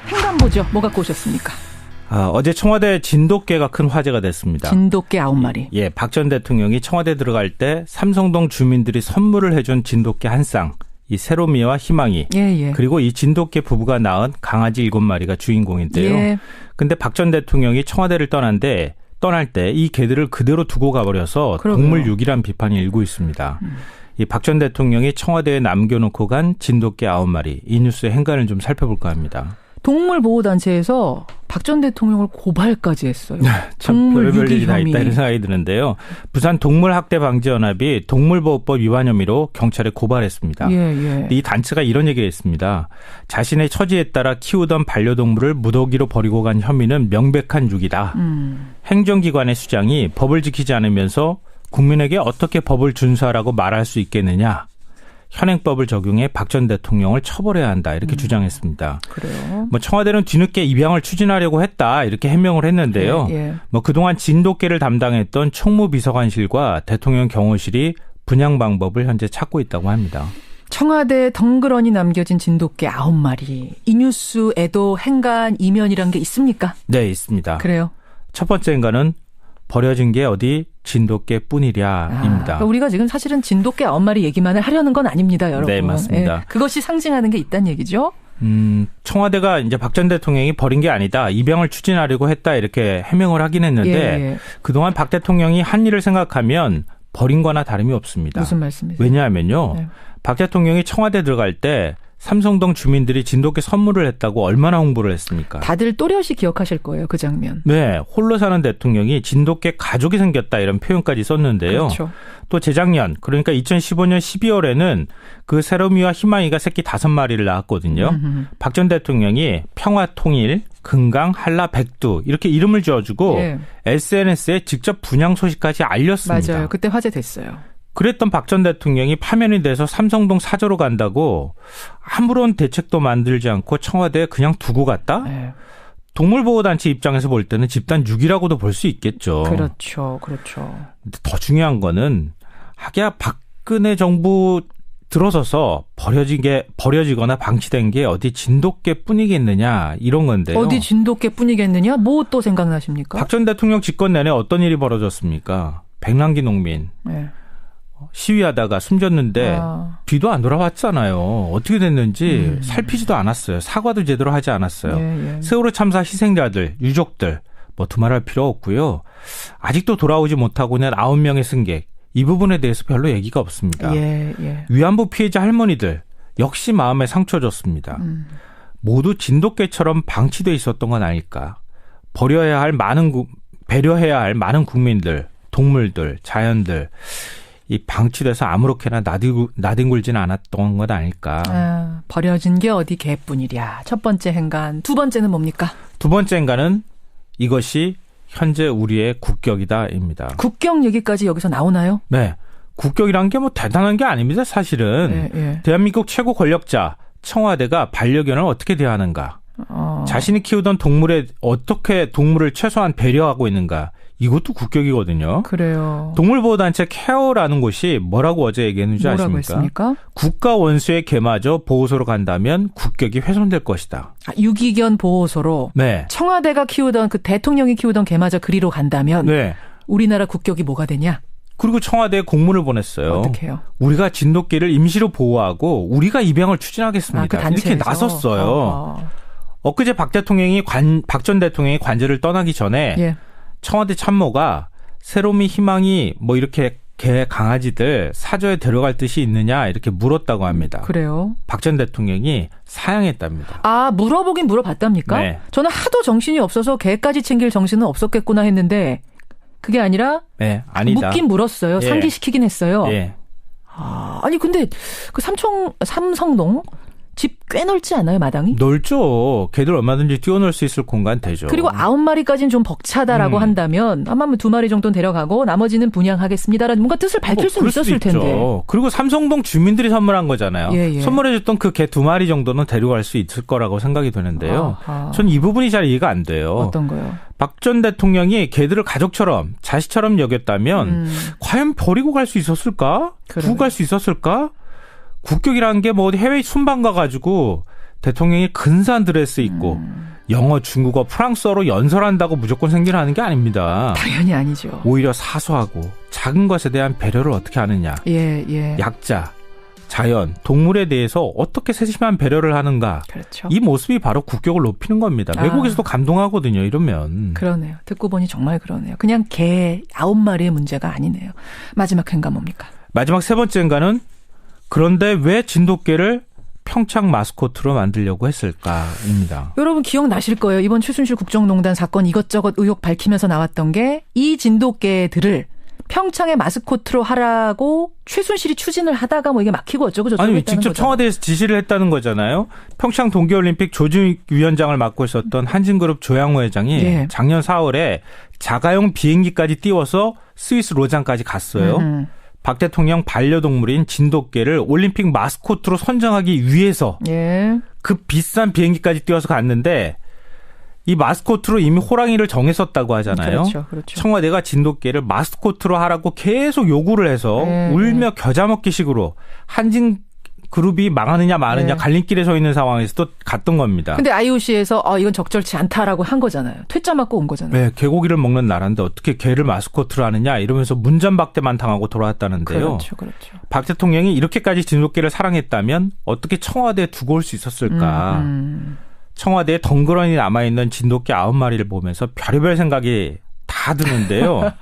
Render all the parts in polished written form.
행간 보죠. 뭐 갖고 오셨습니까? 어제 청와대 진돗개가 큰 화제가 됐습니다. 진돗개 9마리. 예, 박 전 대통령이 청와대 들어갈 때 삼성동 주민들이 선물을 해준 진돗개 한 쌍, 이 세로미와 희망이, 예. 그리고 이 진돗개 부부가 낳은 강아지 7마리가 주인공인데요. 예. 근데 박 전 대통령이 청와대를 떠날 때 이 개들을 그대로 두고 가버려서 그러게요. 동물육이란 비판이 일고 있습니다. 이 박 전 대통령이 청와대에 남겨놓고 간 진돗개 9마리, 이 뉴스의 행간을 좀 살펴볼까 합니다. 동물보호단체에서 박 전 대통령을 고발까지 했어요. 참 별의별 일이 다 혐의. 있다 이런 생각이 드는데요. 부산 동물학대방지연합이 동물보호법 위반 혐의로 경찰에 고발했습니다. 예. 이 단체가 이런 얘기를 했습니다. 자신의 처지에 따라 키우던 반려동물을 무더기로 버리고 간 혐의는 명백한 유기다. 행정기관의 수장이 법을 지키지 않으면서 국민에게 어떻게 법을 준수하라고 말할 수 있겠느냐. 현행법을 적용해 박 전 대통령을 처벌해야 한다 이렇게 주장했습니다. 그래요. 청와대는 뒤늦게 입양을 추진하려고 했다 이렇게 해명을 했는데요. 예. 그동안 진돗개를 담당했던 총무비서관실과 대통령 경호실이 분양 방법을 현재 찾고 있다고 합니다. 청와대에 덩그러니 남겨진 진돗개 9마리. 이 뉴스에도 행간 이면이란 게 있습니까? 네, 있습니다. 그래요. 첫 번째 행간은 버려진 게 어디 진돗개뿐이랴입니다. 그러니까 우리가 지금 사실은 진돗개 9마리 얘기만을 하려는 건 아닙니다, 여러분. 네, 맞습니다. 예, 그것이 상징하는 게 있다는 얘기죠. 청와대가 이제 박 전 대통령이 버린 게 아니다. 입양을 추진하려고 했다 이렇게 해명을 하긴 했는데 예. 그동안 박 대통령이 한 일을 생각하면 버린 거나 다름이 없습니다. 무슨 말씀이세요? 왜냐하면요. 네. 박 대통령이 청와대 들어갈 때 삼성동 주민들이 진돗개 선물을 했다고 얼마나 홍보를 했습니까? 다들 또렷이 기억하실 거예요, 그 장면. 네. 홀로 사는 대통령이 진돗개 가족이 생겼다 이런 표현까지 썼는데요. 그렇죠. 또 재작년 그러니까 2015년 12월에는 그 세로미와 희망이가 새끼 5마리를 낳았거든요. 박 전 대통령이 평화 통일, 금강, 한라, 백두 이렇게 이름을 지어주고 예. SNS에 직접 분양 소식까지 알렸습니다. 맞아요. 그때 화제됐어요. 그랬던 박 전 대통령이 파면이 돼서 삼성동 사저로 간다고 아무런 대책도 만들지 않고 청와대에 그냥 두고 갔다? 네. 동물보호단체 입장에서 볼 때는 집단 유기라고도 볼 수 있겠죠. 그렇죠. 근데 더 중요한 거는 하기야 박근혜 정부 들어서서 버려지거나 방치된 게 어디 진돗개뿐이겠느냐 이런 건데요. 어디 진돗개뿐이겠느냐? 뭐 또 생각나십니까? 박 전 대통령 집권 내내 어떤 일이 벌어졌습니까? 백남기 농민. 네. 시위하다가 숨졌는데 뒤도 안 돌아왔잖아요. 어떻게 됐는지 살피지도 않았어요. 사과도 제대로 하지 않았어요. 예. 세월호 참사 희생자들, 유족들 두말할 필요 없고요. 아직도 돌아오지 못하고 있는 9명의 승객. 이 부분에 대해서 별로 얘기가 없습니다. 예. 위안부 피해자 할머니들 역시 마음에 상처 줬습니다. 모두 진돗개처럼 방치돼 있었던 건 아닐까. 배려해야 할 많은 국민들, 동물들, 자연들 이 방치돼서 아무렇게나 나뒹굴지는 않았던 것 아닐까. 버려진 게 어디 개뿐이랴. 첫 번째 행간. 두 번째는 뭡니까? 두 번째 행간은 이것이 현재 우리의 국격이다입니다. 국격 얘기까지 여기서 나오나요? 네. 국격이란 게 대단한 게 아닙니다. 사실은. 예. 대한민국 최고 권력자 청와대가 반려견을 어떻게 대하는가. 자신이 키우던 동물에 어떻게 동물을 최소한 배려하고 있는가. 이것도 국격이거든요. 그래요. 동물보호단체 케어라는 곳이 뭐라고 어제 얘기했는지 아십니까? 했습니까? 국가 원수의 개마저 보호소로 간다면 국격이 훼손될 것이다. 유기견 보호소로 네. 청와대가 키우던 그 대통령이 키우던 개마저 그리로 간다면 네. 우리나라 국격이 뭐가 되냐? 그리고 청와대에 공문을 보냈어요. 어떻게 해요? 우리가 진돗개를 임시로 보호하고 우리가 입양을 추진하겠습니다. 그 단체에서? 이렇게 나섰어요. 엊그제 박 전 대통령이 관저를 떠나기 전에 예. 청와대 참모가 세로미 희망이 이렇게 개 강아지들 사저에 데려갈 뜻이 있느냐 이렇게 물었다고 합니다. 그래요? 박 전 대통령이 사양했답니다. 물어보긴 물어봤답니까? 네. 저는 하도 정신이 없어서 개까지 챙길 정신은 없었겠구나 했는데 그게 아니라 네, 아니다. 묻긴 물었어요. 예. 상기시키긴 했어요. 예. 아니 근데 그 삼성동 집 꽤 넓지 않아요, 마당이? 넓죠. 개들 얼마든지 뛰어놀 수 있을 공간 되죠. 그리고 9마리까지는 좀 벅차다라고 한다면 아마 2마리 정도는 데려가고 나머지는 분양하겠습니다라는 뭔가 뜻을 밝힐 수 있었을 텐데. 그리고 삼성동 주민들이 선물한 거잖아요. 예. 선물해줬던 그 개 2마리 정도는 데려갈 수 있을 거라고 생각이 되는데요. 전 이 부분이 잘 이해가 안 돼요. 어떤 거요? 박 전 대통령이 개들을 가족처럼 자식처럼 여겼다면 과연 버리고 갈 수 있었을까? 두고 갈 수 있었을까? 국격이라는 게 해외 순방 가가지고 대통령이 근사한 드레스 입고 영어, 중국어, 프랑스어로 연설한다고 무조건 생겨나는 게 아닙니다. 당연히 아니죠. 오히려 사소하고 작은 것에 대한 배려를 어떻게 하느냐. 예. 약자, 자연, 동물에 대해서 어떻게 세심한 배려를 하는가. 그렇죠. 이 모습이 바로 국격을 높이는 겁니다. 외국에서도 감동하거든요. 이러면. 그러네요. 듣고 보니 정말 그러네요. 그냥 개 9마리의 문제가 아니네요. 마지막 행가 뭡니까? 마지막 세 번째 행가는 그런데 왜 진돗개를 평창 마스코트로 만들려고 했을까입니다. 여러분 기억나실 거예요. 이번 최순실 국정농단 사건 이것저것 의혹 밝히면서 나왔던 게 이 진돗개들을 평창의 마스코트로 하라고 최순실이 추진을 하다가 뭐 이게 막히고 어쩌고 저쩌고 아니 했다는 직접 거죠. 청와대에서 지시를 했다는 거잖아요. 평창 동계올림픽 조직위원장을 맡고 있었던 한진그룹 조양호 회장이 예. 작년 4월에 자가용 비행기까지 띄워서 스위스 로장까지 갔어요. 박 대통령 반려동물인 진돗개를 올림픽 마스코트로 선정하기 위해서 예. 그 비싼 비행기까지 띄워서 갔는데 이 마스코트로 이미 호랑이를 정했었다고 하잖아요. 그렇죠. 청와대가 진돗개를 마스코트로 하라고 계속 요구를 해서 울며 겨자 먹기식으로 한진그룹이 망하느냐 마느냐 갈림길에 서 있는 상황에서도 갔던 겁니다. 근데 IOC에서 이건 적절치 않다라고 한 거잖아요. 퇴짜 맞고 온 거잖아요. 네, 개고기를 먹는 나라인데 어떻게 개를 마스코트로 하느냐 이러면서 문전박대만 당하고 돌아왔다는데요. 그렇죠. 박 대통령이 이렇게까지 진돗개를 사랑했다면 어떻게 청와대에 두고 올 수 있었을까. 청와대에 덩그러니 남아있는 진돗개 9마리를 보면서 별의별 생각이 다 드는데요.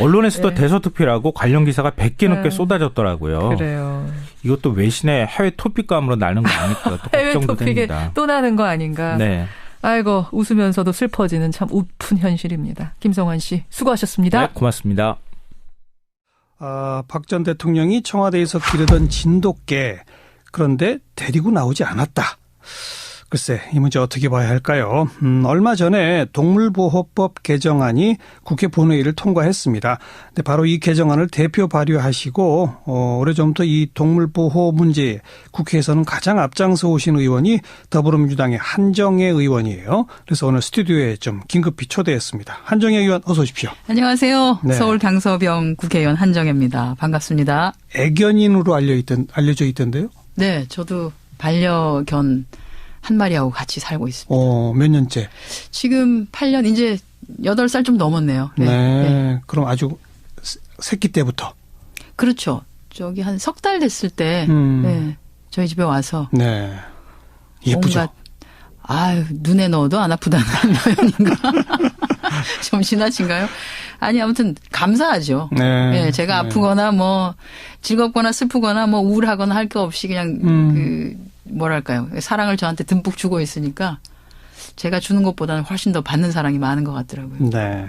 언론에서도 대서특필하고 관련 기사가 100개 넘게 쏟아졌더라고요. 그래요. 이것도 외신의 해외 토픽감으로 나는 거 아닐까 또 해외 걱정도 토픽에 됩니다. 또 나는 거 아닌가. 네. 아이고 웃으면서도 슬퍼지는 참 우픈 현실입니다. 김성환 씨 수고하셨습니다. 네, 고맙습니다. 박 전 대통령이 청와대에서 기르던 진돗개 그런데 데리고 나오지 않았다. 글쎄 이 문제 어떻게 봐야 할까요? 얼마 전에 동물보호법 개정안이 국회 본회의를 통과했습니다. 근데 바로 이 개정안을 대표 발의하시고 오래전부터 이 동물보호 문제에 국회에서는 가장 앞장서 오신 의원이 더불어민주당의 한정혜 의원이에요. 그래서 오늘 스튜디오에 좀 긴급히 초대했습니다. 한정혜 의원 어서 오십시오. 안녕하세요. 네. 서울 강서병 국회의원 한정혜입니다. 반갑습니다. 애견인으로 알려져 있던데요? 네, 저도 반려견 한 마리하고 같이 살고 있습니다. 몇 년째? 지금 8년, 이제 8살 좀 넘었네요. 네. 그럼 아주 새끼 때부터? 그렇죠. 저기 한 석 달 됐을 때, 네, 저희 집에 와서. 네. 예쁘죠? 눈에 넣어도 안 아프다는 표현인가? 좀 지나친가요? 아니, 아무튼, 감사하죠. 네. 제가 아프거나 뭐, 즐겁거나 슬프거나 뭐, 우울하거나 할 게 없이 그냥, 뭐랄까요. 사랑을 저한테 듬뿍 주고 있으니까 제가 주는 것보다는 훨씬 더 받는 사랑이 많은 것 같더라고요. 네.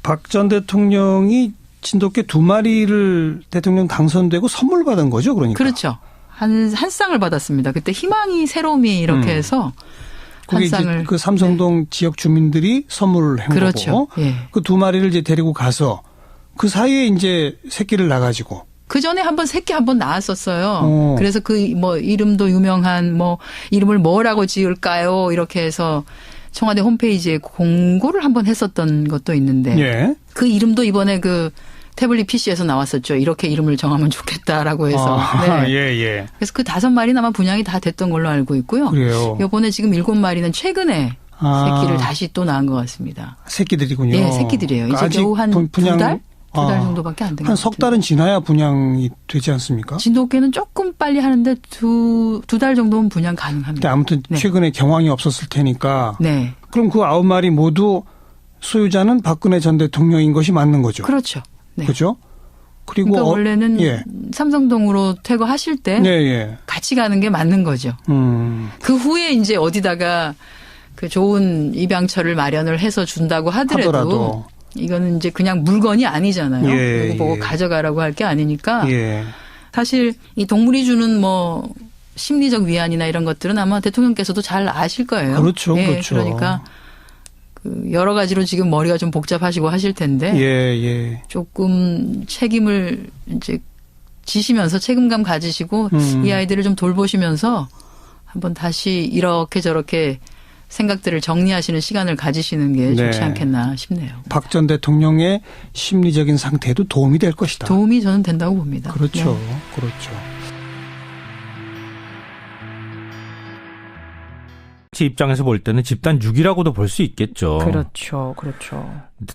박 전 대통령이 진돗개 2마리를 대통령 당선되고 선물 받은 거죠, 그러니까. 그렇죠. 한 쌍을 받았습니다. 그때 희망이 새로움이 이렇게 해서 한 쌍을. 그 삼성동 지역 주민들이 선물을 한 그렇죠. 거고. 그 2마리를 이제 데리고 가서 그 사이에 이제 새끼를 낳아가지고. 그 전에 새끼 한 번 낳았었어요. 그래서 이름도 유명한 이름을 뭐라고 지을까요? 이렇게 해서 청와대 홈페이지에 공고를 한번 했었던 것도 있는데. 그 이름도 이번에 그 태블릿 PC에서 나왔었죠. 이렇게 이름을 정하면 좋겠다라고 해서. 네. 그래서 그 5마리는 아마 분양이 다 됐던 걸로 알고 있고요. 그래요. 이번에 지금 7마리는 최근에 새끼를 다시 또 낳은 것 같습니다. 새끼들이군요. 네, 새끼들이에요. 이제 겨우 한 2달? 2달 정도밖에 안 된 것 같아요. 한 석 달은 지나야 분양이 되지 않습니까? 진돗개는 조금 빨리 하는데 두 달 정도면 분양 가능합니다. 아무튼 최근에 경황이 없었을 테니까. 네. 그럼 그 9마리 모두 소유자는 박근혜 전 대통령인 것이 맞는 거죠? 그렇죠. 네. 그렇죠? 그리고 그러니까 원래는 삼성동으로 퇴거하실 때 같이 가는 게 맞는 거죠. 그 후에 이제 어디다가 그 좋은 입양처를 마련을 해서 준다고 하더라도 이거는 이제 그냥 물건이 아니잖아요. 누구 보고 가져가라고 할 게 아니니까. 사실 이 동물이 주는 심리적 위안이나 이런 것들은 아마 대통령께서도 잘 아실 거예요. 그렇죠. 그렇죠. 그러니까 여러 가지로 지금 머리가 좀 복잡하시고 하실 텐데. 조금 책임을 이제 지시면서 책임감 가지시고 이 아이들을 좀 돌보시면서 한번 다시 이렇게 저렇게 생각들을 정리하시는 시간을 가지시는 게 좋지 않겠나 싶네요. 박 전 대통령의 심리적인 상태에도 도움이 될 것이다. 도움이 저는 된다고 봅니다. 그렇죠. 그렇죠. 박씨 입장에서 볼 때는 집단 유기라고도 볼 수 있겠죠. 그렇죠. 그렇죠.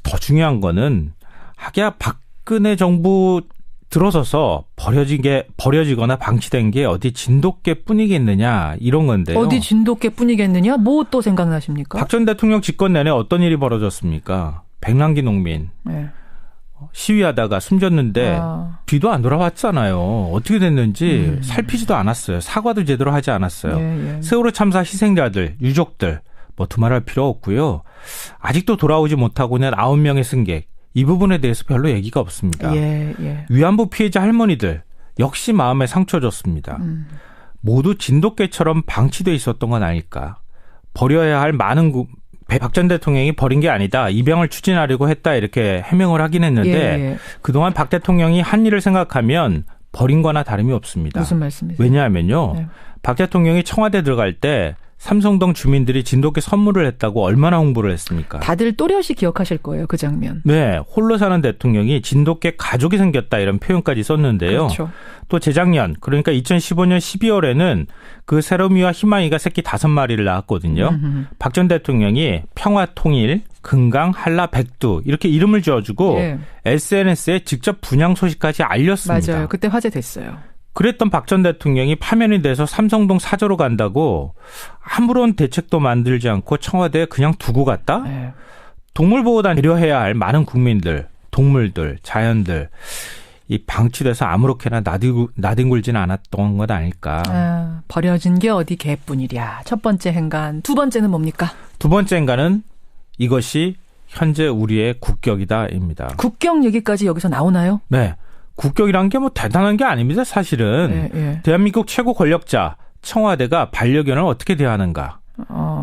더 중요한 거는 하기야 박근혜 정부 들어서서 버려지거나 방치된 게 어디 진돗개뿐이겠느냐 이런 건데요. 어디 진돗개뿐이겠느냐? 뭐 또 생각나십니까? 박 전 대통령 집권 내내 어떤 일이 벌어졌습니까? 백남기 농민 네. 시위하다가 숨졌는데 뒤도 안 돌아왔잖아요. 어떻게 됐는지 살피지도 않았어요. 사과도 제대로 하지 않았어요. 예. 세월호 참사 희생자들, 유족들 뭐 두말할 필요 없고요. 아직도 돌아오지 못하고 있는 9명의 승객. 이 부분에 대해서 별로 얘기가 없습니다. 예. 위안부 피해자 할머니들 역시 마음에 상처 줬습니다. 모두 진돗개처럼 방치돼 있었던 건 아닐까. 버려야 할 많은 박 전 대통령이 버린 게 아니다. 입양을 추진하려고 했다. 이렇게 해명을 하긴 했는데 예. 그동안 박 대통령이 한 일을 생각하면 버린 거나 다름이 없습니다. 무슨 말씀이세요? 왜냐하면요. 네. 박 대통령이 청와대 들어갈 때 삼성동 주민들이 진돗개 선물을 했다고 얼마나 홍보를 했습니까? 다들 또렷이 기억하실 거예요. 그 장면. 네. 홀로 사는 대통령이 진돗개 가족이 생겼다 이런 표현까지 썼는데요. 그렇죠. 또 재작년 그러니까 2015년 12월에는 그 세로미와 희망이가 새끼 5마리를 낳았거든요. 박 전 대통령이 평화 통일, 금강, 한라, 백두 이렇게 이름을 지어주고 예. SNS에 직접 분양 소식까지 알렸습니다. 맞아요. 그때 화제됐어요. 그랬던 박 전 대통령이 파면이 돼서 삼성동 사저로 간다고 아무런 대책도 만들지 않고 청와대에 그냥 두고 갔다? 네. 동물보호단 배려해야 할 많은 국민들, 동물들, 자연들 이 방치돼서 아무렇게나 나뒹굴지는 않았던 것 아닐까. 버려진 게 어디 개뿐이랴. 첫 번째 행간. 두 번째는 뭡니까? 두 번째 행간은 이것이 현재 우리의 국격이다입니다. 국격 얘기까지 여기서 나오나요? 네. 국격이란 게 뭐 대단한 게 아닙니다. 사실은. 예. 대한민국 최고 권력자 청와대가 반려견을 어떻게 대하는가.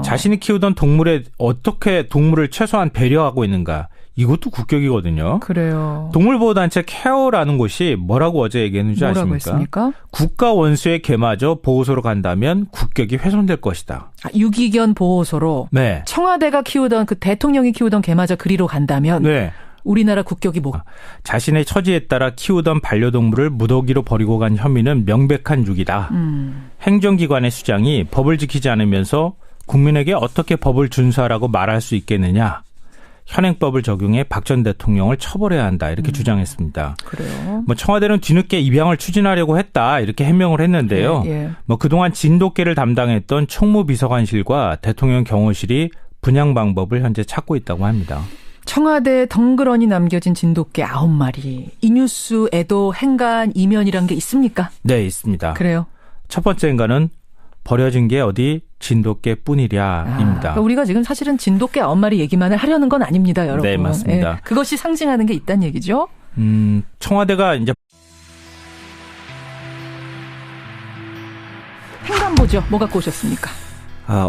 자신이 키우던 동물에 어떻게 동물을 최소한 배려하고 있는가. 이것도 국격이거든요. 그래요. 동물보호단체 케어라는 곳이 뭐라고 어제 얘기했는지 뭐라고 아십니까? 했습니까? 국가 원수의 개마저 보호소로 간다면 국격이 훼손될 것이다. 유기견 보호소로 네. 청와대가 키우던 그 대통령이 키우던 개마저 그리로 간다면 네. 우리나라 국격이 뭐? 자신의 처지에 따라 키우던 반려동물을 무더기로 버리고 간 혐의는 명백한 유기다. 행정기관의 수장이 법을 지키지 않으면서 국민에게 어떻게 법을 준수하라고 말할 수 있겠느냐. 현행법을 적용해 박 전 대통령을 처벌해야 한다. 이렇게 주장했습니다. 그래요. 뭐 청와대는 뒤늦게 입양을 추진하려고 했다. 이렇게 해명을 했는데요. 예. 뭐 그동안 진돗개를 담당했던 총무비서관실과 대통령 경호실이 분양 방법을 현재 찾고 있다고 합니다. 청와대에 덩그러니 남겨진 진돗개 9마리. 이 뉴스에도 행간 이면이란 게 있습니까? 네, 있습니다. 그래요. 첫 번째 행간은 버려진 게 어디 진돗개뿐이랴입니다. 그러니까 우리가 지금 사실은 진돗개 9마리 얘기만을 하려는 건 아닙니다, 여러분. 네, 맞습니다. 예, 그것이 상징하는 게 있다는 얘기죠. 청와대가 이제 행간 보죠. 뭐 갖고 오셨습니까?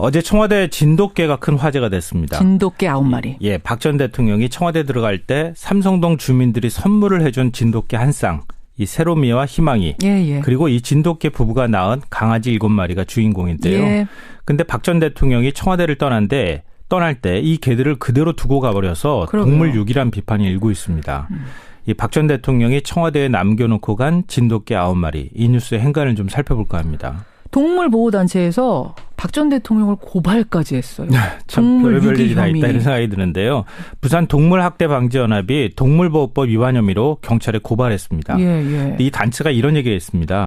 어제 청와대 진돗개가 큰 화제가 됐습니다. 진돗개 9마리. 예, 박 전 대통령이 청와대 들어갈 때 삼성동 주민들이 선물을 해준 진돗개 한 쌍. 이 세로미와 희망이 예. 그리고 이 진돗개 부부가 낳은 강아지 7마리가 주인공인데요. 예. 근데 박 전 대통령이 청와대를 떠날 때 이 개들을 그대로 두고 가버려서 그러게요. 동물 유기란 비판이 일고 있습니다. 이 박 전 대통령이 청와대에 남겨놓고 간 진돗개 9마리 이 뉴스의 행간을 좀 살펴볼까 합니다. 동물보호단체에서 박 전 대통령을 고발까지 했어요. 참 별별 일이 다 혐의. 있다 이런 생각이 드는데요. 부산 동물학대방지연합이 동물보호법 위반 혐의로 경찰에 고발했습니다. 예. 이 단체가 이런 얘기를 했습니다.